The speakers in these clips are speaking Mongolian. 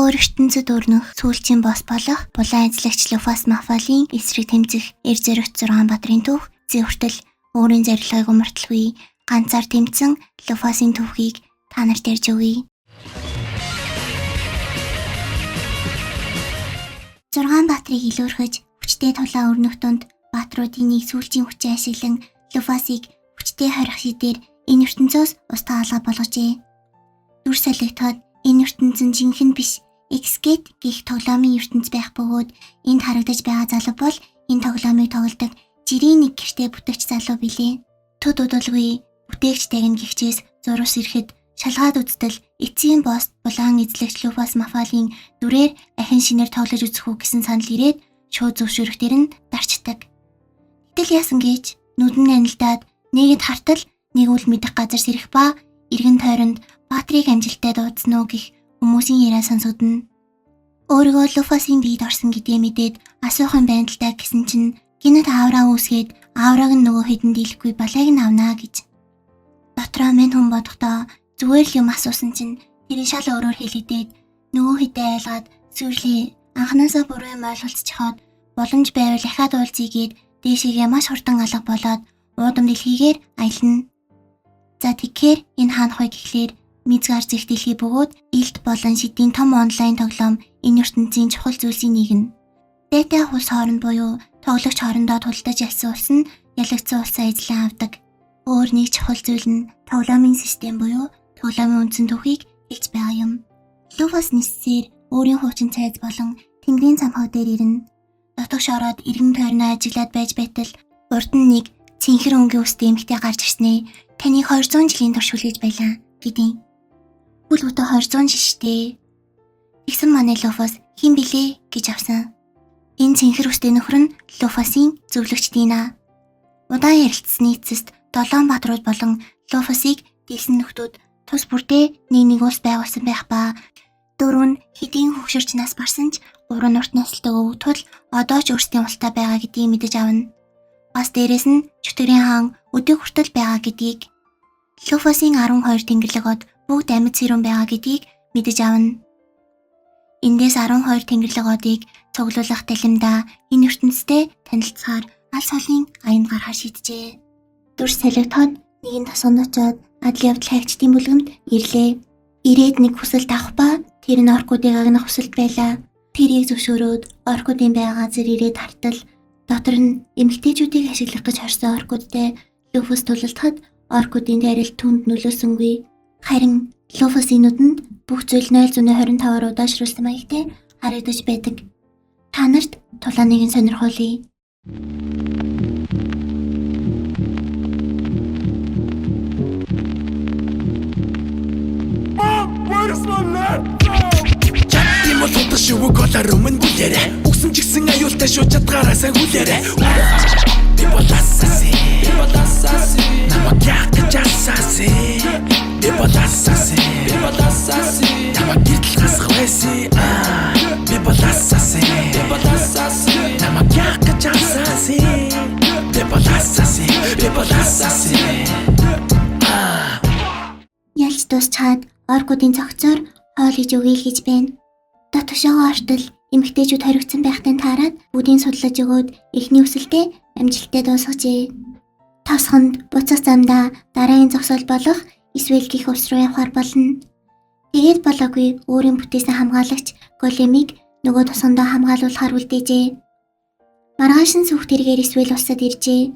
өөр ертөнцид өрнөх сүүлчийн босс болох булан эзлэгч Люфас Малфойгийн эсрэг тэмцэх эр зэрэгт 6 бадрын түүх зөвхөртөл өөрийн зорилгыг умарталгүй ганцаар тэмцэн Люфасын түүхийг та нарт ярьж өгье. 6 баатрыг илүүрхэж хүчтэй тулаан өрнөх тунд баатруудын нэг сүүлчийн хүчээ ашиглан Люфасыг хүчтэй хорих шидээр энэ ертөнцөөс устгах алга болгожээ. Дүр солигдоход энэ ертөнцийн жинхэнэ биш X-Gate гэх тоглоомын ертөнц байх бөгөөд энд харагдаж байгаа залуу бол энэ тоглоомыг тоглодог жирийн нэг гэртээ бүтээгч залуу билээ. Төд удалгүй бүтээгчтэйг нь гихчээс зурус ирэхэд шалгаад үзтэл эцсийн босс булан эзлэгч Люфас Малфойгийн дүрээр ахин шинээр тоглож үзэх үү гэсэн санал ирээд шууд зөвшөөрөх дээр нь дарчдаг. Гэтэл яасан гэж нүдэн анилдаад нэгэд хартал нэг үл мэдэх газар сэрэх ба эргэн тойронд Баатрийг амжилттай дуудсан уу гэх хүмүүсийн яриа сонсогдно. Өөрийгөө Люфасын биед орсон гэдгээ мэдээд асуухан байна л та гэсэн чинь гинэт аавраа үүсгээд ааврааг нь нөгөө хэдэн дийлэхгүй балайг нь авнаа гэж. Дотроо мэн хүн бодохдоо зүгээр л юм асуусан чинь тэр шал өөрөөр хэлэдээд нөгөө хэдэ айлгаад сүрлээ анханасаа буруу юм ойлголцчиход боломж байвал ахаад уулзъя гэд дээшээгээ маш хурдан алга болоод уудам дэлхийгээр аялна. За тэгэхээр энэ хаанах вэ гэхлээр мизгаар зэх дэлхий бөгөөд илт болон шидийн том онлайн тоглоом энэ ертөнцийн чухал зүйлсийн нэг нь. Дата хулс хооронд буюу тоглогч хоорондоо тулдаж ялсан улс нь ялагдсан улсаа эзлэн авдаг. Өөр нэг чухал зүйл нь тоглоомын систем буюу тоглоомын үндсэн түүхийг хэлж байгаа юм. Люфас ниссээр өөрийн хуучин цайз болон тэнгэрийн цамхаг дээр ирнэ. Дотогш ороод эргэн тойрноо ажиглаад байж байтал урд нь нэг цэнхэр өнгийн үстэй эмэгтэй гарч ирснээ таныг 200 жилийн турш хүлээж байлаа гэдیں۔ Бүл бүтэ 200 жил штэ. Тэгсэн манай Люфас хэн блэ гэж авсан. Энэ цэнхэр үстэй нөхөр нь Люфасын зөвлөгч Дина. Удаан ярилцсны эцэст 7 баатрууд болон Люфасыг дийлсэн нөхдүүд тус бүрдээ нэг улс байгуулсан байх ба 4 нь хэдийн хөгшөрч нас барсан ч 3 нь урт насалтай өвгтөл одоо ч өөрсдийн улстай байгаа гэдгийг мэдэж авна. Бас дээрэс нь чөтгөрийн хаан өдөө хүртэл байгаа гэдгийг, Люфасын 12 тэнгэрлэгод бүгд амьд сэрүүн байгаа гэдгийг мэдэж авна. Эндээс 12 тэнгэрлэгодыг цуглуулах талимдаа энэ ертөнцтэй танилцахаар алс холын аянд гарахаар шийджээ. Дүр солигдоход нэгэн тосгонд очоод адал явдал хайгчдын бүлгэмд ирлээ. Ирээд нэг хүсэлт авах ба тэр нь оркуудыг агнах хүсэлт байлаа. Тэрийг зөвшөөрөөд оркуудын байгаа газар ирээд хартал дотор нь эмэгтэйчүүдийг ашиглах гэж хорсон оркуудтай Люфас тулалдахад оркуудын дайралт түнд нөлөөсөнгүй. Харин Люфасын нүдэнд бүх зүйл 0.25-аар удаашруулсан маягтай харагдаж байдаг. Та нарт тулааныг нь сонирхуулъя. Чатим болоод шивэг голаар өмнө бүлээрэ үгсэн ч гэсэн аюултай шүү чадгаараа сайн хүлээрэ. Би боласаси намайг яах гэж асаси. Би боласаси намайг гítэл гасах байсан. Би боласаси намайг яах гэж асаси. Би боласаси Ялж дуусчаад оркуудын цогцоор хоол хийж өгье гэж байна. Дотгошоогоо ортол эмэгтэйчүүд хоригдсан байхтай таарад бүгдийг судлаж өгөөд эхний үсэлтэд амжилттай дуусгажээ. Тосгонд буцах замдаа дараагийн зогсоол болох эсвэл гих ус руу явхаар болно. Тэгээд болоогүй өөрийн бүтээсэн хамгаалагч големиг нөгөө тосгондоо хамгаалуулахар үлдээжээ. Маргааш нь сүх тэргээр эсвэл усад иржээ.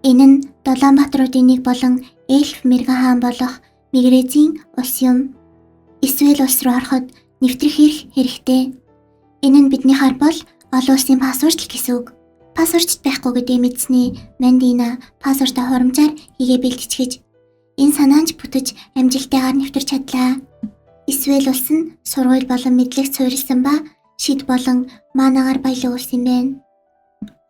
Энэ нь Долоон баатруудын нэг болон эльф мэргэн хаан болох Мигрэзийн улс юм. Эсвэл улс руу ороход нэвтрэх ирэх хэрэгтэй. Энэ нь бидний хар бол олон улсын пассворд гэсэн үг. Пассворд байхгүй гэдээ мэдснээ Мандина пассвортоо хурамчаар хийгээ бэлтчихэж энэ санаанч бүтэж амжилттайгаар нэвтэрч чадлаа. Эсвэл улс нь сургууль болон мэдлэг суурилсан ба шид болон маанагаар баялаг улс юм байна.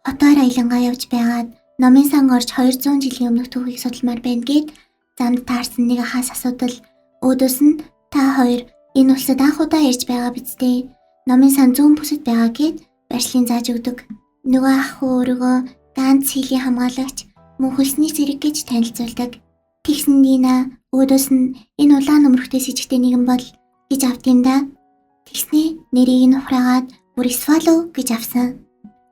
Хотоор аялангаа явж байгаад номын сан орж 200 жилийн өмнөх түүхийг судалмаар байна гэд замд таарсан нэг ахаас асуудал өөдөөс нь та хоёр энэ улсад анх удаа ирж байгаа бидтэй. Номын сан зүүн бүсэд байгаа гэд барьцлын зааж өгдөг. Нөгөө ах өөрийгөө ганц хийлийн хамгаалагч мөн хөлсний зэрэг гэж танилцуулдаг. Тэгсэн Дина өөдөөс нь энэ улаан нөмрөхтэй сэжигтэй нэгэн бол гэж авд юм да. Тэгснээ нэрийг нь ухраагаад бүр Свалоу гэж авсан.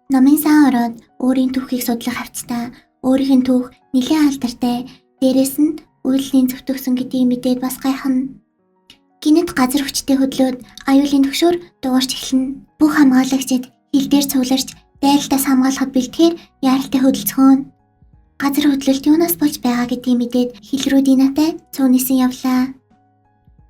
Номын сан ороод өөрийн түүхийг судлах хавцтай өөрийнх нь түүх нэлээд алдартай. Дээрээс нь үйлсийн зөвтгсөн гэдгийг мэдээд бас гайхна. Гинэт газар хүчтэй хөдлөөд аюулын төгшөөр дуурч эхэлнэ. Бүх хамгаалагчид хил дээр цугларч дайлтаас хамгаалахад бэлтгэхээр яаралтай хөдөлцгөөн. Газар хөдлөлт юунаас болж байгаа гэдгийг мэдээд хил рүү динатай цуунийсэн явлаа.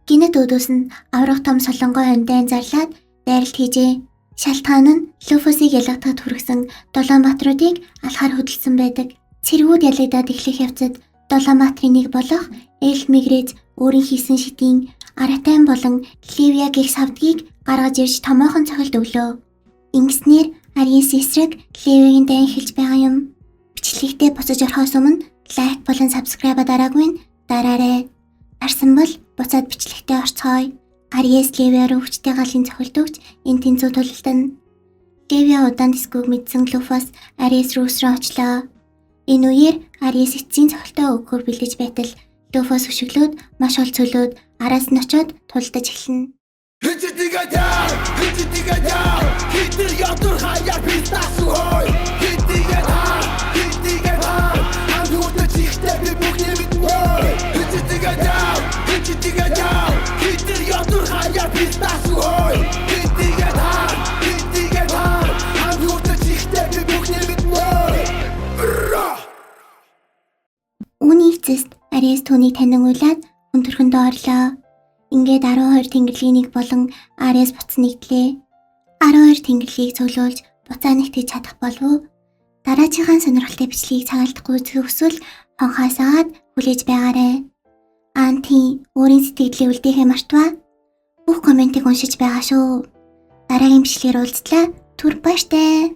Гинэт өдөөс нь аврах том солонгой ондайн зарлаад дайралт хийжээ. Шалтгаан нь Люфусыг ялгахад хүргэсэн Долоомбаатруудыг алхаар хөдөлсөн байдаг. Цэргүүд ялагдаад эхлэх явцад Долоомбаатрын нэг болох Эльмигрэз өөрийн хийсэн шидийн Аратайн болон Ливия гэх савдгийг гаргаж ирж томоохон цохилт өглөө. Ингэснээр Ариес эсрэг Ливигийн дайн эхэлж байгаа юм. Бичлэгтээ буцаж орохоос өмнө лайк болон subscribe дараагүй нь дараарай. Тарсан бол буцаад бичлэгтээ орцгоё. Ариес Ливия руу хүчтэй галын цохилт өгч энэ тэнцүү тулалдана. Ливия удаан дискүүг мэдсэн Люфус Ариес руу өсрөө очлоо. Энэ үеэр Ариес эцсийн цохилтоо өгөхөөр бэлдэж байтал Люфус өшөглөөд маш ол цөлөөд араас нь очоод тулдаж эхэлнэ. Хитэр ядар хаяа пистас ой. Хитэр андуутай чихтэй би бүхний мэдвэ. Хитэр ядар хаяа пистас ой. Хитэр андуутай чихтэй би бүхний мэдвэ. Үүний эцэст Ариес түүнийг танин уйлаад хүн төрхөндөө орлоо. Ингээд 12 тэнгэрлэгийн нэг болон Ариес буцан нэгдлээ. 12 тэнгэрлэгийг цуглуулж буцаа нэгтэж чадах болов. Дараачихан сонирхолтой бичлэгийг цагаалдахгүй үзвэл хонхаасаад хүлээж байгаарай. Анти өөрийн сэтгэлийг үлдээхээ мартваа. Бүх комментиг уншиж байгаа шүү. Дараагийн бичлэгээр уулзлаа. Түр баяртай.